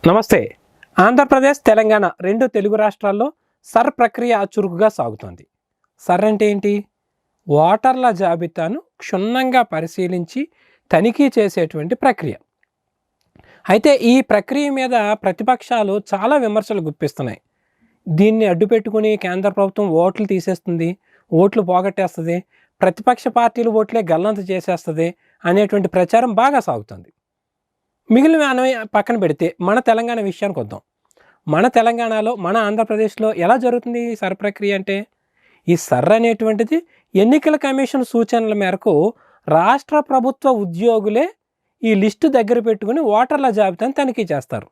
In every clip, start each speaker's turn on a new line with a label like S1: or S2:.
S1: నమస్తే. ఆంధ్రప్రదేశ్, తెలంగాణ రెండు తెలుగు రాష్ట్రాల్లో సర్ ప్రక్రియ చురుకుగా సాగుతోంది. సర్ అంటే ఏంటి? ఓటర్ల జాబితాను క్షుణ్ణంగా పరిశీలించి తనిఖీ చేసేటువంటి ప్రక్రియ. అయితే ఈ ప్రక్రియ మీద ప్రతిపక్షాలు చాలా విమర్శలు గుప్పిస్తున్నాయి. దీన్ని అడ్డుపెట్టుకుని కేంద్ర ప్రభుత్వం ఓట్లు తీసేస్తుంది, ఓట్లు పోగొట్టేస్తుంది, ప్రతిపక్ష పార్టీలు ఓట్లే గల్లంతు చేసేస్తుంది అనేటువంటి ప్రచారం బాగా సాగుతుంది. మిగిలిన పక్కన పెడితే మన తెలంగాణ విషయానికి వద్దాం. మన తెలంగాణలో, మన ఆంధ్రప్రదేశ్లో ఎలా జరుగుతుంది ఈ సర్ ప్రక్రియ అంటే? ఈ సర్ అనేటువంటిది ఎన్నికల కమిషన్ సూచనల మేరకు రాష్ట్ర ప్రభుత్వ ఉద్యోగులే ఈ లిస్టు దగ్గర పెట్టుకుని ఓటర్ల జాబితాను తనిఖీ చేస్తారు.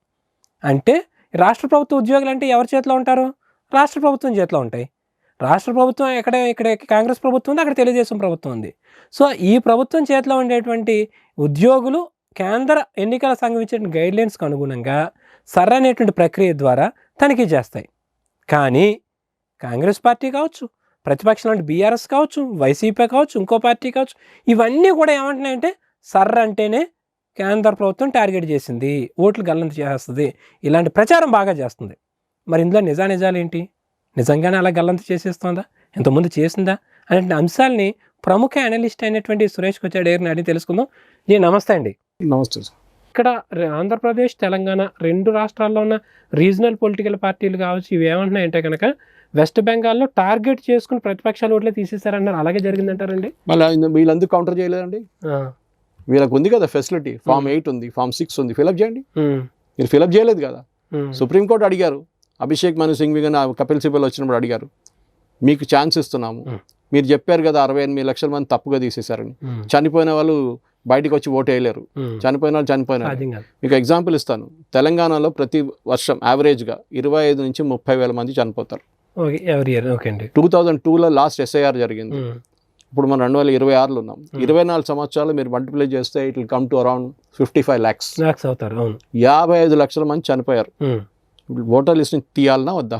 S1: అంటే రాష్ట్ర ప్రభుత్వ ఉద్యోగులు అంటే ఎవరి చేతిలో ఉంటారు? రాష్ట్ర ప్రభుత్వం చేతిలో ఉంటాయి. రాష్ట్ర ప్రభుత్వం ఇక్కడ కాంగ్రెస్ ప్రభుత్వం ఉంది, అక్కడ తెలుగుదేశం ప్రభుత్వం ఉంది. సో ఈ ప్రభుత్వం చేతిలో ఉండేటువంటి ఉద్యోగులు కేంద్ర ఎన్నికల సంఘం ఇచ్చిన గైడ్లైన్స్కి అనుగుణంగా సర్ అనేటువంటి ప్రక్రియ ద్వారా తనిఖీ చేస్తాయి. కానీ కాంగ్రెస్ పార్టీ కావచ్చు, ప్రతిపక్షం అంటే బీఆర్ఎస్ కావచ్చు, వైసీపీ కావచ్చు, ఇంకో పార్టీ కావచ్చు, ఇవన్నీ కూడా ఏమంటున్నాయంటే సర్ అంటేనే కేంద్ర ప్రభుత్వం టార్గెట్ చేసింది, ఓట్లు గల్లంతు చేస్తుంది, ఇలాంటి ప్రచారం బాగా చేస్తుంది. మరి ఇందులో నిజాలు ఏంటి? నిజంగానే అలా గల్లంతు చేసేస్తుందా, ఇంతకుముందు చేసిందా అనే అంశాలని ప్రముఖ అనలిస్ట్ అయినటువంటి సురేష్ కొచ్చాడేరిని అడిగి తెలుసుకుందాం. నమస్తే అండి.
S2: నమస్తే సార్.
S1: ఇక్కడ ఆంధ్రప్రదేశ్, తెలంగాణ రెండు రాష్ట్రాల్లో ఉన్న రీజనల్ పొలిటికల్ పార్టీలు కావచ్చు, ఇవి ఏమంటున్నాయంటే కనుక వెస్ట్ బెంగాల్లో టార్గెట్ చేసుకుని ప్రతిపక్షాలు ఓట్లే తీసేశారన్నారు. అలాగే జరిగిందంటారండి?
S2: మళ్ళీ వీళ్ళందుకు కౌంటర్ చేయలేదండి? వీళ్ళకి ఉంది కదా ఫెసిలిటీ, ఫామ్ 8 ఉంది, ఫామ్ 6 ఉంది, ఫిలప్ చేయండి. మీరు ఫిలప్ చేయలేదు కదా. సుప్రీంకోర్టు అడిగారు, అభిషేక్ మను సింఘ్వి గాని కపిల్ సిబల్ వచ్చినప్పుడు అడిగారు, మీకు ఛాన్స్ ఇస్తున్నాము, మీరు చెప్పారు కదా 68 లక్షల మంది తప్పుగా తీసేశారని, చనిపోయిన వాళ్ళు బయటకు వచ్చి ఓటు వేయలేరు, చనిపోయిన వాళ్ళు చనిపోయినారు. మీకు ఎగ్జాంపుల్ ఇస్తాను. తెలంగాణలో ప్రతి వర్షం యావరేజ్గా 25 నుంచి 30 వేల మంది చనిపోతారు. 2002లో లాస్ట్ SIR జరిగింది. ఇప్పుడు మనం 2026లో ఉన్నాం. 24 సంవత్సరాలు మీరు మల్టిప్లై చేస్తే it will come to around 55 lakhs అవుతారు. 55 లక్షల మంది చనిపోయారు. ఓటర్ లిస్ట్ తీయాలన్నా వద్దా?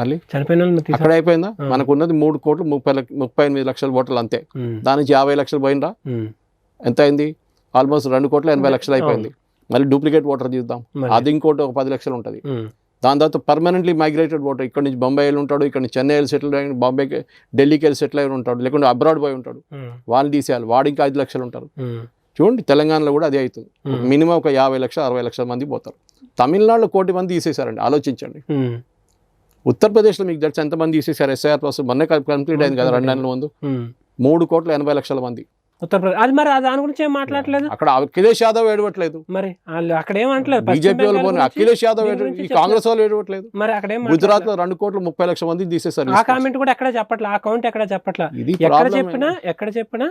S2: మళ్ళీ చనిపోయిన అక్కడ అయిపోయిందా? మనకు ఉన్నది 3,38 లక్షల ఓటర్లు అంతే. దాని నుంచి 50 లక్షలు పోయినరా? ఎంత అయింది? ఆల్మోస్ట్ 2,80 అయిపోయింది. మళ్ళీ డూప్లికేట్ ఓటర్ తీద్దాం, అది ఇంకోటి ఒక 10 లక్షలు ఉంటుంది. దాని తర్వాత పర్మనెంట్లీ మైగ్రేటెడ్ ఓటర్, ఇక్కడ నుంచి బొంబాయి వెళ్ళి ఉంటాడు, ఇక్కడ నుంచి చెన్నై వెళ్ళి సెటిల్ అయ్యి, బాంబేకి ఢిల్లీకి వెళ్ళి సెటిల్ అయి ఉంటాడు, లేకుంటే అబ్రాడ్ పోయి ఉంటాడు, వాళ్ళని తీసేయాలి, వాడు ఇంకా 5 లక్షలు ఉంటారు. చూడండి, తెలంగాణలో కూడా అదే అవుతుంది. మినిమం ఒక 50 లక్షలు 60 లక్షల మంది పోతారు. తమిళనాడులో 1 కోటి మంది తీసేశారండి. ఆలోచించండి. ఉత్తరప్రదేశ్లో మీకు తెలిసి ఎంతమంది తీసేశారు? SIR ప్రాసెస్ మొన్నే కంప్లీట్ అయింది కదా, 2 నెలల ముందు. 3,80,00,000 మంది ఉత్తరప్రదేశ్. అది మరి దాని గురించి ఏం మాట్లాడలేదు. అక్కడ అఖిలేష్ యాదవ్ ఏడవట్లేదు, మరి అక్కడ ఏమంటలేదు. బీజేపీ వాళ్ళు అఖిలేష్ యాదవ్ ఈ కాంగ్రెస్ వాళ్ళు ఏడవట్లేదు. మరి అక్కడ గుజరాత్ లో 2,30,00,000 మంది తీసేశారు. ఆ కామెంట్ కూడా ఎక్కడ చెప్పట్లే, ఆ కౌంట్ ఎక్కడ చెప్పట్లా. ఎక్కడ చెప్పినా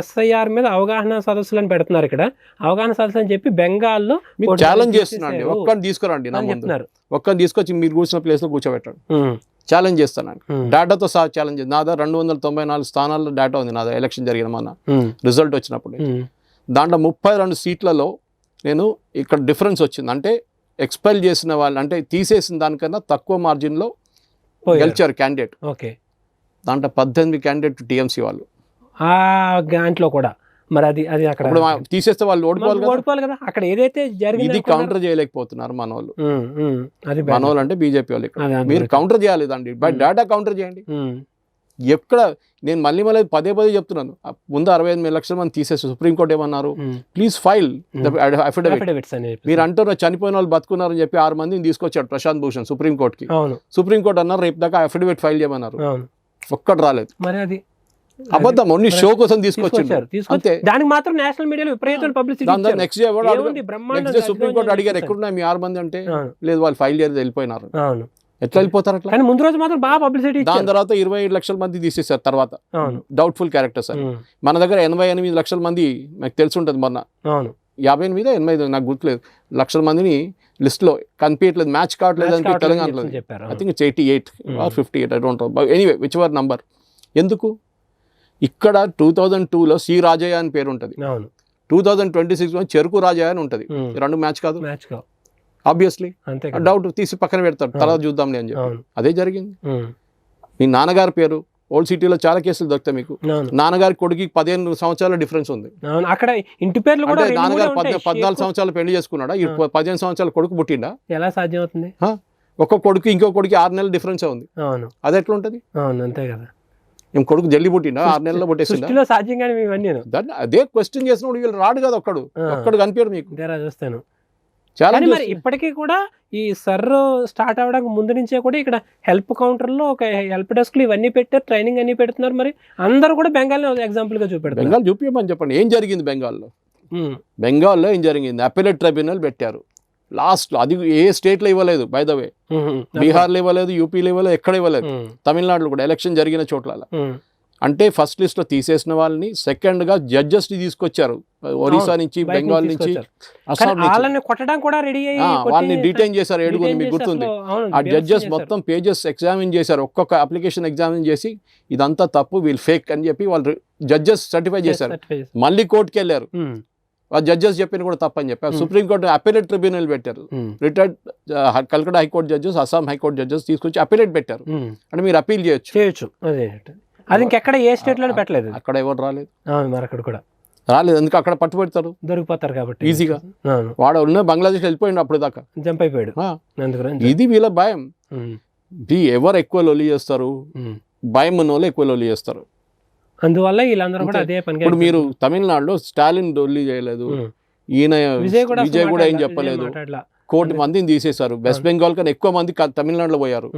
S2: SIR మీద అవగాహన సదస్సులను పెడుతున్నారు. ఇక్కడ అవగాహన సదస్సు అని చెప్పి బెంగాల్లో ఛాలెంజ్ చేస్తున్నాండి, ఒక్కరిని తీసుకురండి నా ముందు, ఒక్కరిని తీసుకొచ్చి మీరు కూర్చున్న ప్లేస్ లో కూర్చోబెట్టండి, ఛాలెంజ్ చేస్తాను. డేటాతో సహా ఛాలెంజ్. నా దగ్గర 294 స్థానాల్లో డేటా ఉంది. నా దగ్గర ఎలక్షన్ జరిగిన మన రిజల్ట్ వచ్చినప్పుడు దాంట్లో 32 సీట్లలో నేను ఇక్కడ డిఫరెన్స్ వచ్చింది. అంటే ఎక్స్పైల్ చేసిన వాళ్ళు, అంటే తీసేసిన దానికన్నా తక్కువ మార్జిన్లో గెలిచారు క్యాండిడేట్. దాంట్లో 18 క్యాండిడేట్ టీఎంసీ వాళ్ళు. దాంట్లో కూడా మరి అది అక్కడ తీసేస్తే వాళ్ళు ఓడిపోవాలి కదా. అక్కడ ఏదైతే జరిగింది ఇది కౌంటర్ చేయలేకపోతున్నారు మనోళ్ళు. మనోళ్ళు అంటే బీజేపీ వాళ్ళు. మీరు కౌంటర్ చేయాలి దాన్ని, బట్ డేటా కౌంటర్ చేయండి. ఎక్కడ నేను మళ్ళీ పదే చెప్తున్నాను, ముందు 68 లక్షల మంది తీసేసి సుప్రీంకోర్టు ఏమన్నారు, ప్లీజ్ ఫైల్ అఫిడవిట్స్. మీరు అంటారు చనిపోయిన వాళ్ళు బతుకున్నారని చెప్పి 6 మందిని తీసుకొచ్చాడు ప్రశాంత్ భూషణ్ సుప్రీంకోర్టుకి. సుప్రీంకోర్టు అన్నారు రేపు దాకా అఫిడవిట్ ఫైల్ చేయమన్నారు, ఒక్కటి రాలేదు. మరి అది అబద్ధం, ఓన్లీ షో కోసం తీసుకొచ్చారు అంతే. దానికి మాత్రం నేషనల్ మీడియాలో విపరీతమైన పబ్లిసిటీ. నెక్స్ట్ డే సుప్రీంకోర్టు అడిగారు ఎక్కడున్నాయి మీ 6 మంది అంటే, లేదు వాళ్ళు ఫైల్ చేయలేదు వెళ్ళిపోయినారు. ఎట్లా వెళ్ళిపోతారు అట్లా? ముందు రోజు మాత్రం బాగా పబ్లిసిటీ. దాని తర్వాత 27 లక్షల మంది తీసేశారు. తర్వాత డౌట్ఫుల్ క్యారెక్టర్స్ అని మన దగ్గర 88 లక్షల మంది నాకు తెలిసి ఉంటుంది. మొన్న 58 88 నాకు గుర్తులేదు లక్షల మందిని లిస్ట్ లో కనిపించట్లేదు, మ్యాచ్ కావట్లేదు అని తెలంగాణలో. I think it's 88 or 58, I don't know. Anyway which ever number. ఎందుకు ఇక్కడ 2002లో సి రాజయ్య అని పేరు ఉంటుంది, 2026లో చెరుకు రాజయ్య అని ఉంటుంది. 2 మ్యాచ్ కాదు ఆబ్వియస్లీ. డౌట్ తీసి పక్కన పెడతాడు, తర్వాత చూద్దాంలే అని చెప్పి. అదే జరిగింది. మీ నాన్నగారి పేరు ఓల్డ్ సిటీలో చాలా కేసులు దొరుకుతాయి మీకు. నాన్నగారి కొడుకు 15 సంవత్సరాల డిఫరెన్స్ ఉంది.
S1: అక్కడ ఇంటి పేర్లు కూడా
S2: అంటే నాన్నగారు 14 సంవత్సరాలు పెళ్లి చేసుకున్నాడా, 15 సంవత్సరాల కొడుకు పుట్టిండా?
S1: ఎలా సాధ్యం అవుతుంది?
S2: ఒక్క కొడుకు ఇంకో కొడుకు 6 నెలల డిఫరెన్స్ ఉంది.
S1: అవును,
S2: అది ఎట్లా ఉంటది?
S1: అవును, అంతే కదా.
S2: ఏం కొడుకు జల్లి పుట్టిండా, 6 నెలల్లో పుట్టేసిందా?
S1: సాధ్యంగానే ఇవన్నీ
S2: దాన్ని అదే క్వశ్చన్ చేసినప్పుడు వీళ్ళు రాడు కదా, ఒక్కడు కనిపించడు మీకు.
S1: చూస్తాను
S2: చాలా.
S1: మరి ఇప్పటికీ కూడా ఈ సర్రు స్టార్ట్ అవ్వడానికి ముందు నుంచే కూడా ఇక్కడ హెల్ప్ కౌంటర్లో ఒక హెల్ప్ డెస్క్లు ఇవన్నీ పెట్టారు, ట్రైనింగ్ అన్ని పెడుతున్నారు. మరి అందరూ కూడా బెంగాల్ ఎగ్జాంపుల్ గా చూపెడతారు.
S2: బెంగాల్ చూపించమని చెప్పండి, ఏం జరిగింది బెంగాల్లో. బెంగాల్లో ఏం జరిగింది, అపెలేట్ ట్రైబ్యునల్ పెట్టారు లాస్ట్. అది ఏ స్టేట్లో ఇవ్వలేదు, బై ద వే. బీహార్లో ఇవ్వలేదు, యూపీలో ఇవ్వలేదు, ఎక్కడ ఇవ్వలేదు. తమిళనాడులో కూడా ఎలక్షన్ జరిగిన చోట్ల. అంటే ఫస్ట్ లిస్ట్ లో తీసేసిన వాళ్ళని సెకండ్ గా జడ్జెస్ ని తీసుకొచ్చారు, ఒరిస్సా నుంచి, బెంగాల్ నుంచి, అస్సాం నుంచి. వాళ్ళని డిటైన్ చేశారు 7 మీకు గుర్తుంది. ఆ జడ్జెస్ మొత్తం పేజెస్ ఎగ్జామిన్ చేశారు, ఒక్కొక్క అప్లికేషన్ ఎగ్జామిన్ చేసి ఇదంతా తప్పు, వీళ్ళు ఫేక్ అని చెప్పి వాళ్ళు జడ్జెస్ సర్టిఫై చేశారు. మళ్ళీ కోర్టుకి వెళ్ళారు, ఆ జడ్జెస్ చెప్పిన కూడా తప్పని చెప్పారు. సుప్రీంకోర్టు అపెలేట్ ట్రిబ్యునల్ పెట్టారు. Retired Calcutta high court judges, Assam high court judges తీసుకొచ్చి అపెలేట్ పెట్టారు. అంటే మీరు అపీల్ చేయొచ్చు.
S1: అది ఇంకెక్కడ ఏ స్టేట్ లో పెట్టలేదు,
S2: అక్కడ ఎవరు రాలేదు.
S1: మరి అక్కడ కూడా
S2: రాలేదు, ఎందుకు అక్కడ పట్టుబెడతారు,
S1: దొరికిపోతారు కాబట్టి
S2: ఈజీగా. వాడు ఉన్న బంగ్లాదేశ్ వెళ్ళిపోయింది అప్పుడు దాకా,
S1: జంప్ అయిపోయాడు.
S2: ఇది వీళ్ళ భయం. ఎవరు ఎక్కువ లొల్లి చేస్తారు, భయం ఉన్న వాళ్ళు ఎక్కువ లొల్లి చేస్తారు.
S1: అందువల్ల వీళ్ళందరూ కూడా అదే పని.
S2: ఇప్పుడు మీరు తమిళనాడులో స్టాలిన్ లొల్లి చేయలేదు, ఈయన విజయ్ కూడా ఏం చెప్పలేదు, 1 కోటి మందిని తీసేశారు. వెస్ట్ బెంగాల్ కన్నా ఎక్కువ మంది తమిళనాడులో పోయారు.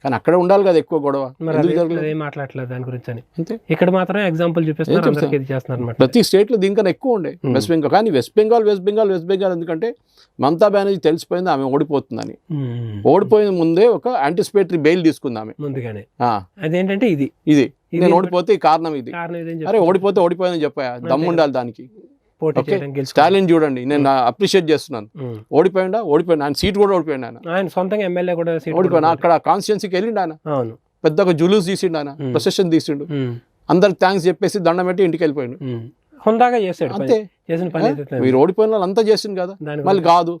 S2: కానీ అక్కడ ఉండాలి కదా ఎక్కువ గొడవ,
S1: మాట్లాడలేదు దాని గురించి అని. ఇక్కడ మాత్రం ఎగ్జాంపుల్ చూపిస్తున్నారు.
S2: ప్రతి స్టేట్ లో దీనికన్నా ఎక్కువ ఉండే వెస్ట్ బెంగాల్. కానీ వెస్ట్ బెంగాల్ ఎందుకంటే మమతా బెనర్జీ తెలిసిపోయింది ఆమె ఓడిపోతుందని. ఓడిపోయిన ముందే ఒక యాంటిసిపేటరీ బెయిల్ తీసుకుంది ఆమె ముందుగానే.
S1: అదేంటంటే ఇది
S2: నేను ఓడిపోతే కారణం ఇది. అరే ఓడిపోతే ఓడిపోయిందని చెప్పా, దమ్ము ఉండాలి దానికి. స్టాలిన్ చూడండి, నేను అప్రిషియేట్ చేస్తున్నాను. ఓడిపోయిండు, ఆయన సీట్ కూడా ఓడిపోయిండు, ఆయన
S1: సొంతంగా ఎమ్మెల్యే కూడా
S2: ఓడిపోయినా. అక్కడ కాన్స్టిట్యున్సీకి వెళ్ళిండు ఆయన, పెద్దగా జులూస్ తీసిండు, ఆయన ప్రొసెషన్ తీసిండు, అందరికి థ్యాంక్స్ చెప్పేసి దండం పెట్టి ఇంటికి వెళ్ళిపోయిండు.
S1: హుందాగా చేశాడు
S2: అంతే. మీరు ఓడిపోయిన వాళ్ళు అంతా చేసిండు కదా. మళ్ళీ కాదు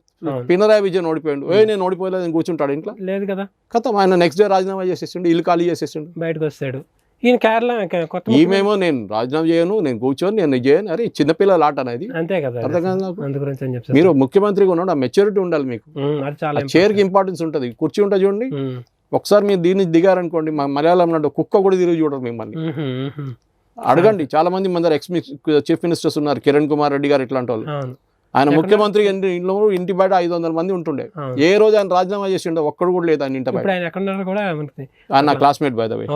S2: పినరాయి విజయన్ ఓడిపోయిండు, నేను ఓడిపోయలేదు కూర్చుంటాడు ఇంట్లో, లేదు కదా. కథం ఆయన నెక్స్ట్ డే రాజీనామా చేసేసిండు, ఇల్లు ఖాళీ చేసేసిండు,
S1: బయటకు వస్తాడు. ఈయన కేరళ
S2: ఈమెమో నేను రాజీనామా చేయను, నేను కూర్చొని నేను చేయను. అరే చిన్నపిల్లల ఆట అనేది,
S1: అంతే కదా.
S2: మీరు ముఖ్యమంత్రిగా ఉన్నాడు, ఆ మెచ్యూరిటీ ఉండాలి మీకు. చైర్ కి ఇంపార్టెన్స్ ఉంటుంది, కుర్చీ ఉంటుంది చూడండి. ఒకసారి మీరు దీన్ని దిగారనుకోండి, మలయాళం నాడు కుక్క కూడా తిరిగి చూడరు మిమ్మల్ని. అడగండి, చాలా మంది మన ఎక్స్ చీఫ్ మినిస్టర్స్ ఉన్నారు, కిరణ్ కుమార్ రెడ్డి గారు ఇట్లాంటి వాళ్ళు. ఆయన ముఖ్యమంత్రి ఇంటి బయట 500 మంది ఉంటుండే. ఏ రోజు ఆయన రాజీనామా చేసిండో ఒక్కడు కూడా లేదు ఆయన ఇంటి బయట. ఆయన నా classmate by the way,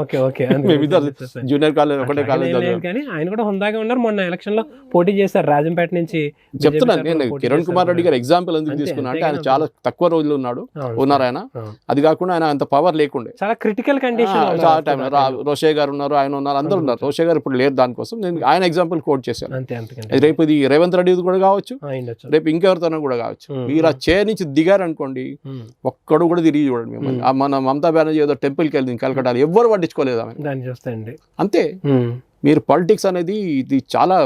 S2: junior college ఒకటే కాలేజ్.
S1: ఆయన కూడా హుందాగా ఉన్నారు. మొన్న ఎలక్షన్ లో పోటీ చేశారు రాజంపేట నుంచి.
S2: చెప్తున్నాను నేను కిరణ్ కుమార్ రెడ్డి గారు ఎగ్జాంపుల్ ఎందుకు తీసుకున్నా అంటే ఆయన చాలా తక్కువ రోజులు ఉన్నారు ఆయన. అది కాకుండా ఆయన అంత పవర్ లేకుండే,
S1: చాలా క్రిటికల్ కండిషన్.
S2: రోషే గారు ఉన్నారు, ఆయన ఉన్నారు, అందరు ఉన్నారు. రోషే గారు ఇప్పుడు లేరు, దానికోసం నేను ఆయన ఎగ్జాంపుల్ కోట్ చేశాను. రేపు ఇది రేవంత్ రెడ్డి కూడా కావచ్చు, రేపు ఇంకెవరితోనో కూడా కావచ్చు. మీరు ఆ చైర్ నుంచి దిగారనుకోండి, ఒక్కడు కూడా తిరిగి చూడండి మిమ్మల్ని. మన మమతా బెనర్జీ ఏదో టెంపుల్కి వెళ్ళింది కలకటాలో, ఎవ్వరు పట్టించుకోలేదు ఆమె. అంతే. మీరు పాలిటిక్స్ అనేది ఇది చాలా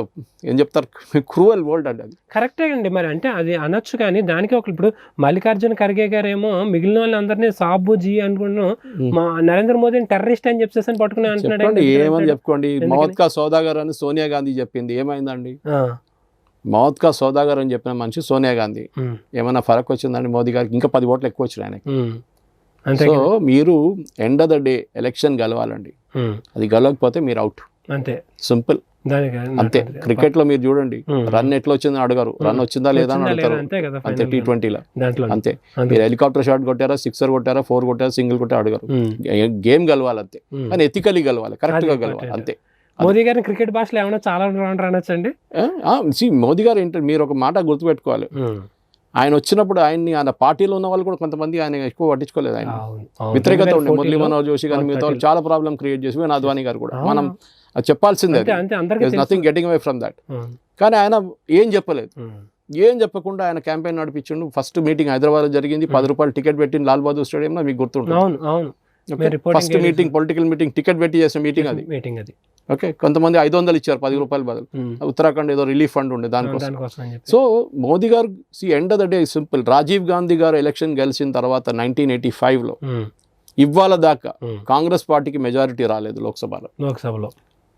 S2: ఏం చెప్తారు, క్రూవల్ వరల్డ్ అండి. అది
S1: కరెక్టే అండి. మరి అంటే అది అనొచ్చు, కానీ దానికి ఒక ఇప్పుడు మల్లికార్జున ఖర్గే గారు ఏమో మిగిలిన వాళ్ళందరినీ సాబుజీ అనుకున్నాను, మా నరేంద్ర మోదీని టెర్రరిస్ట్ అని చెప్పేసి పట్టుకుని అంటున్నాడు.
S2: ఏమని చెప్పుకోండి, మౌత్కా సోదాగర్ అని సోనియా గాంధీ చెప్పింది, ఏమైందండి? మౌత్కా సోదాగర్ అని చెప్పిన మనిషి సోనియా గాంధీ. ఏమైనా ఫరక్ వచ్చిందండి మోదీ గారికి? ఇంకా 10 ఓట్లు ఎక్కువ వచ్చినాయి ఆయనకి. సో మీరు end of the day election గెలవాలండి, అది గెలవకపోతే మీరు అవుట్, అంతే సింపుల్. అంతే. క్రికెట్ లో మీరు చూడండి, రన్ ఎట్లా వచ్చింది అడగారు, రన్ వచ్చిందా లేదా అని అడుగుతారు, అంతే. T20లో అంతే. మీరు హెలికాప్టర్ షాట్ కొట్టారా, సిక్సర్ కొట్టారా, 4 కొట్టారా, సింగిల్ కొట్టారా అడగారు. గేమ్ గెలవాలి అంతే, కానీ ఎథికలీ గెలవాలి, కరెక్ట్ గా గెలవాలి అంతే.
S1: మోదీ గారిని క్రికెట్ భాషలో ఏమైనా చాలా అనొచ్చండి.
S2: మోదీ గారు ఏంటంటే మీరు ఒక మాట గుర్తుపెట్టుకోవాలి, ఆయన వచ్చినప్పుడు ఆయన పార్టీలో ఉన్న వాళ్ళు కూడా కొంతమంది ఆయన ఎక్కువ పట్టించుకోలేదు. ఆయన వ్యతిరేకత ఉండే, మురళీ మనోహర్ జోషి కానీ మిగతా వాళ్ళు చాలా ప్రాబ్లం క్రియేట్ చేసి, అద్వానీ గారు కూడా, మనం చెప్పాల్సిందే, nothing getting away from that. కానీ ఆయన ఏం చెప్పకుండా ఆయన క్యాంపెయిన్ నడిపించిండు. ఫస్ట్ మీటింగ్ హైదరాబాద్ లో జరిగింది, 10 రూపాయలు టికెట్ పెట్టింది లాల్ బహదూర్ స్టేడియం లో, మీకు గుర్తుంటుంది. First meeting, political meeting, ticket పెట్టి చేసిన మీటింగ్ అది. ఓకే, కొంతమంది 500 ఇచ్చారు 10 రూపాయల బదులు. ఉత్తరాఖండ్ ఏదో రిలీఫ్ ఫండ్ ఉండే దానికోసం. So Modi garu end of the day simple. Rajiv Gandhi garu election గెలిచిన తర్వాత 1985లో ఇవాళ దాకా కాంగ్రెస్ పార్టీకి మెజారిటీ రాలేదు
S1: లోక్సభలో.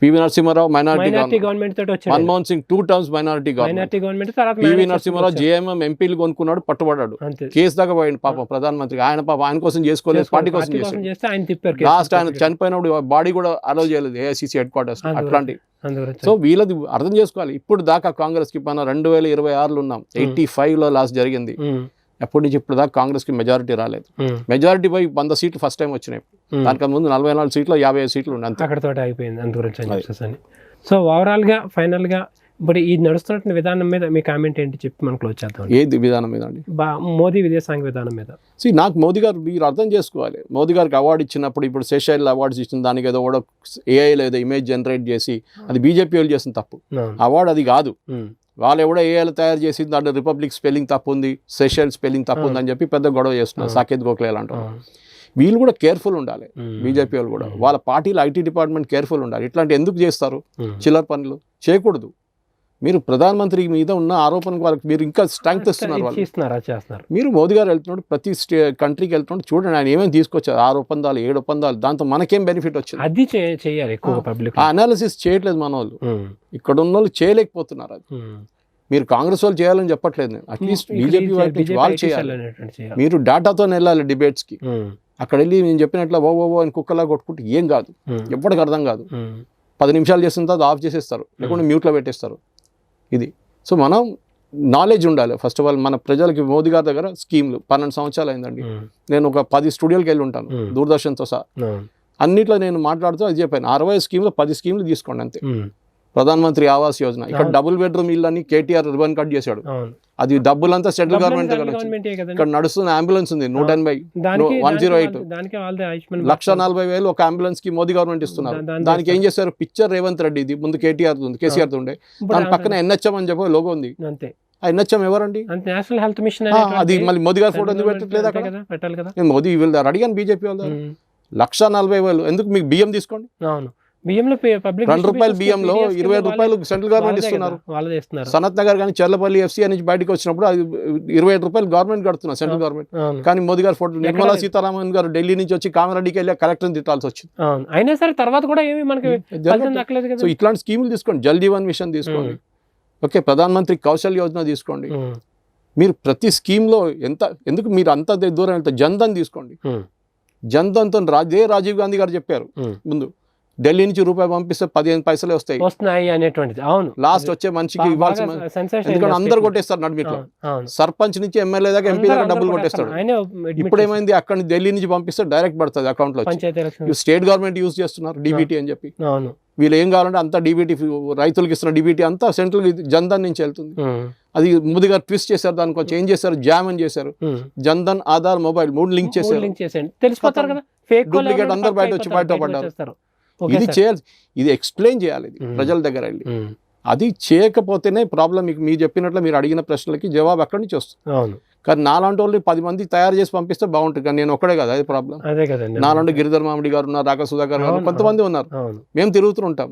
S2: పివి నరసింహారావు మైనారిటీ
S1: గవర్నమెంట్ తోటి వచ్చాడు.
S2: Manmohan Singh 2 terms minority
S1: government తర్వాత
S2: పివి నరసింహారావు జేఎంఎం ఎంపీలు కొనుక్కున్నాడు, పట్టుబడ్డాడు, కేసు దాకా పోయింది పాపం ప్రధానమంత్రి. ఆయన కోసం చేసుకోలేదు, పార్టీ కోసం చేస్తే
S1: ఆయన తిప్పారు.
S2: లాస్ట్ ఆయన చనిపోయినప్పుడు బాడీ కూడా అలౌ చేయలేదు ఏఐసిసి హెడ్ క్వార్టర్స్ అట్లాంటి. సో వీళ్ళది అర్థం చేసుకోవాలి. ఇప్పుడు దాకా కాంగ్రెస్ కి మన 2026లో ఉన్నాం, 85లో లాస్ట్ జరిగింది. ఎప్పటి నుంచి ఇప్పుడు దాకా కాంగ్రెస్ కి మెజారిటీ రాలేదు. మెజారిటీ పోయి 100 సీట్లు ఫస్ట్ టైం వచ్చినాయి. దానికన్నా ముందు 44 సీట్లు 55 సీట్లు ఉన్నాయి,
S1: అక్కడతో అయిపోయింది. అందు గురించి సో ఓవరాల్ గా ఫైనల్ గా ఇప్పుడు ఈ నడుస్తున్న విధానం మీద మీ కామెంట్ ఏంటి చెప్పి మనం క్లోజ్ చేద్దాం.
S2: ఏది విధానం మీద అండి?
S1: మోదీ విదేశాంగ విధానం మీద.
S2: నాకు మోదీ గారు మీరు అర్థం చేసుకోవాలి, మోదీ గారికి అవార్డు ఇచ్చినప్పుడు ఇప్పుడు సెషైల్ అవార్డ్స్ ఇచ్చిన దానికి ఏదో కూడా ఏఐలో ఏదో ఇమేజ్ జనరేట్ చేసి అది బీజేపీ వాళ్ళు చేసిన తప్పు. అవార్డు అది కాదు, వాళ్ళు ఎవడో ఏఐలు తయారు చేసి దాంట్లో రిపబ్లిక్ స్పెల్లింగ్ తప్పు ఉంది, సెషల్ స్పెల్లింగ్ తప్పు ఉంది అని చెప్పి పెద్ద గొడవ చేస్తున్నారు. సాకేత్ గోఖలే అంటారు. వీళ్ళు కూడా కేర్ఫుల్ ఉండాలి, బీజేపీ వాళ్ళు కూడా. వాళ్ళ పార్టీలో ఐటీ డిపార్ట్మెంట్ కేర్ఫుల్ ఉండాలి. ఇట్లాంటి ఎందుకు చేస్తారు చిల్లర పనులు? చేయకూడదు. మీరు ప్రధానమంత్రి మీద ఉన్న ఆరోపణకు వాళ్ళకి మీరు ఇంకా స్ట్రెంగ్త్ ఇస్తున్నారు. మీరు మోదీ గారు వెళ్తున్నాడు, ప్రతి కంట్రీకి వెళ్తున్నాడు, చూడండి ఆయన ఏమేమి తీసుకొచ్చారు, 6 ఒప్పందాలు 7 ఒప్పందాలు, దాంతో మనకేం బెనిఫిట్ వచ్చింది
S1: అది చేయాలి. ఆ
S2: అనాలిసిస్ చేయట్లేదు మన వాళ్ళు, ఇక్కడ ఉన్న వాళ్ళు చేయలేకపోతున్నారు. అది మీరు కాంగ్రెస్ వాళ్ళు చేయాలని చెప్పట్లేదు నేను, అట్లీస్ట్ బీజేపీ వాళ్ళు చేయాలి. మీరు డేటాతో వెళ్ళాలి డిబేట్స్ కి. అక్కడ వెళ్ళి నేను చెప్పినట్లు ఓ అని కుక్కలా కొట్టుకుంటే ఏం కాదు, ఎప్పటికి అర్థం కాదు. 10 నిమిషాలు చేసిన తర్వాత ఆఫ్ చేసేస్తారు, లేకుంటే మ్యూట్లో పెట్టేస్తారు. ఇది సో మనం నాలెడ్జ్ ఉండాలి ఫస్ట్ ఆఫ్ ఆల్. మన ప్రజలకి మోదీ గారి దగ్గర స్కీమ్లు 12 సంవత్సరాలు అయిందండి. నేను ఒక 10 స్టూడియోకి వెళ్ళి ఉంటాను, దూరదర్శన్తో సహా. అన్నిట్లో నేను మాట్లాడుతూ అది చెప్పాను, 60 స్కీమ్లో 10 స్కీమ్లు తీసుకోండి అంతే. ప్రధానమంత్రి ఆవాస్ యోజన, ఇక్కడ డబుల్ బెడ్రూమ్ ఇల్లు కే.టీ.ఆర్ రిబన్ కట్ చేశాడు. అది డబ్బులంతా సెంట్రల్ గవర్నమెంట్ ఇక్కడ నడుస్తున్న అంబులెన్స్ ఉంది 180 108 1,40,000 ఒక అంబులెన్స్ కి మోదీ గవర్నమెంట్ ఇస్తున్నారు. దానికి ఏం చేశారు, పిక్చర్ రేవంత్ రెడ్డి, ఇది ముందు కేటీఆర్ ఉంది, కేసీఆర్ ఉండే, దాని పక్కన ఎన్హెచ్ఎం అని చెప్పి లోగో ఉంది. ఆ ఎన్హెచ్ఎం ఎవరండి?
S1: National health machine.
S2: అది మళ్ళీ మోదీ గారి ఫోటో ఎందుకు పెట్టట్లేదు అక్కడ? నేను మోదీ వీళ్ళు అడిగాను బీజేపీ వాళ్ళు, 1,40,000 ఎందుకు మీకు బియ్యం తీసుకోండి.
S1: బియ్యంలో
S2: ₹2 బియ్యంలో ₹20 సెంట్రల్ గవర్నమెంట్ ఇస్తున్నారు. సనత్ నగర్ కానీ చెర్లపల్లి ఎఫ్సీ నుంచి బయటకు వచ్చినప్పుడు అది ₹20 గవర్నమెంట్ కడుతున్నారు, సెంట్రల్ గవర్నమెంట్. కానీ మోదీ గారు ఫోటో, నిర్మలా సీతారామన్ గారు ఢిల్లీ నుంచి వచ్చి కామారెడ్డికి వెళ్ళి కలెక్టర్ తిట్టాల్సి వచ్చింది.
S1: అయినా సరే తర్వాత కూడా ఏమి మనకి.
S2: సో ఇట్లాంటి స్కీములు తీసుకోండి, జల్ జీవన్ మిషన్ తీసుకోండి, ఓకే, ప్రధానమంత్రి కౌశల్ యోజన తీసుకోండి. మీరు ప్రతి స్కీమ్లో ఎందుకు మీరు అంత దూరం వెళ్తే జన్ధన్ తీసుకోండి. జన్ధన్తో రాజీవ్ గాంధీ గారు చెప్పారు ముందు, ఢిల్లీ నుంచి రూపాయి పంపిస్తే 15 పైసలే వస్తాయి అనేటువంటిది. అవును, లాస్ట్ వచ్చే మనిషికి ఇవ్వాల్సిన, ఎందుకంటే అందరు కొట్టేస్తారు నడిమిట్లో, సర్పంచ్ నుంచి ఎమ్మెల్యే దాకా ఎంపీ దాకా డబ్బులు కొట్టేస్తాడు. ఇప్పుడు ఏమైంది, అక్కడ నుంచి ఢిల్లీ నుంచి పంపిస్తే డైరెక్ట్ పడుతుంది అకౌంట్ లో. స్టేట్ గవర్నమెంట్ యూజ్ చేస్తున్నారు డీబీటీ అని చెప్పి. వీళ్ళు ఏం కావాలంటే అంతా డీబీటీ, రైతులకు ఇస్తున్న డీబీటీ అంతా సెంట్రల్ జన్ధన్ నుంచి వెళ్తుంది. అది ముందుగా ట్విస్ట్ చేశారు, దానికి వచ్చి ఏం చేశారు, జామ్ అని చేశారు. జన్ధన్, ఆధార్, మొబైల్ 3 లింక్ చేశారు. డూప్లికేట్ అందరు బయట వచ్చి బయటపడ్డారు. ఇది చేయాలి, ఇది ఎక్స్ప్లెయిన్ చేయాలి ఇది ప్రజల దగ్గర వెళ్ళి. అది చేయకపోతేనే ప్రాబ్లం. మీరు చెప్పినట్లు మీరు అడిగిన ప్రశ్నలకి జవాబు అక్కడి నుంచి వస్తుంది. కానీ నాలాంటి వాళ్ళు 10 మంది తయారు చేసి పంపిస్తే బాగుంటుంది, కానీ నేను ఒక్కడే కదా, అది ప్రాబ్లం. నాలాంటి గిరిధర్ మామిడి గారు ఉన్నారు, రాక సుధాకర్ గారు, కొంతమంది ఉన్నారు, మేము తిరుగుతూ ఉంటాం.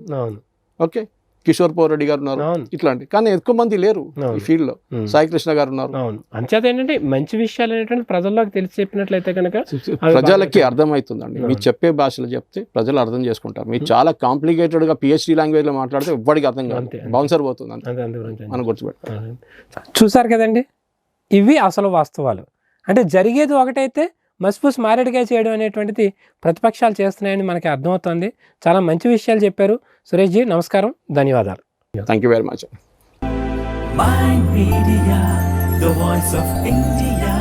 S2: ఓకే, కిషోర్ పౌర్ రెడ్డి గారు ఉన్నారు, ఇట్లాంటి. కానీ ఎక్కువ మంది లేరు ఈ ఫీల్డ్ లో. సాయి కృష్ణ గారు ఉన్నారు.
S1: అంచేత ఏంటంటే మంచి విషయాలు అనేటువంటి ప్రజల్లోకి తెలిసి చెప్పినట్లయితే కనుక
S2: ప్రజలకి అర్థమవుతుందండి. మీరు చెప్పే భాషలో చెప్తే ప్రజలు అర్థం చేసుకుంటారు. మీరు చాలా కాంప్లికేటెడ్ గా PhD లాంగ్వేజ్ లో మాట్లాడితే ఎవ్వడికి అర్థం కాదు, బౌన్సర్ పోతుంది మనం గుర్తుపెట్టాలి.
S1: చూసారు కదండి, ఇవి అసలు వాస్తవాలు. అంటే జరిగేది ఒకటైతే మసిపూసి మారేడుకాయ చేయడం అనేటువంటిది ప్రతిపక్షాలు చేస్తున్నాయని మనకి అర్థమవుతుంది. చాలా మంచి విషయాలు చెప్పారు సురేష్ జీ. నమస్కారం, ధన్యవాదాలు.
S2: Thank you very much.
S3: Mind Media, the voice of India.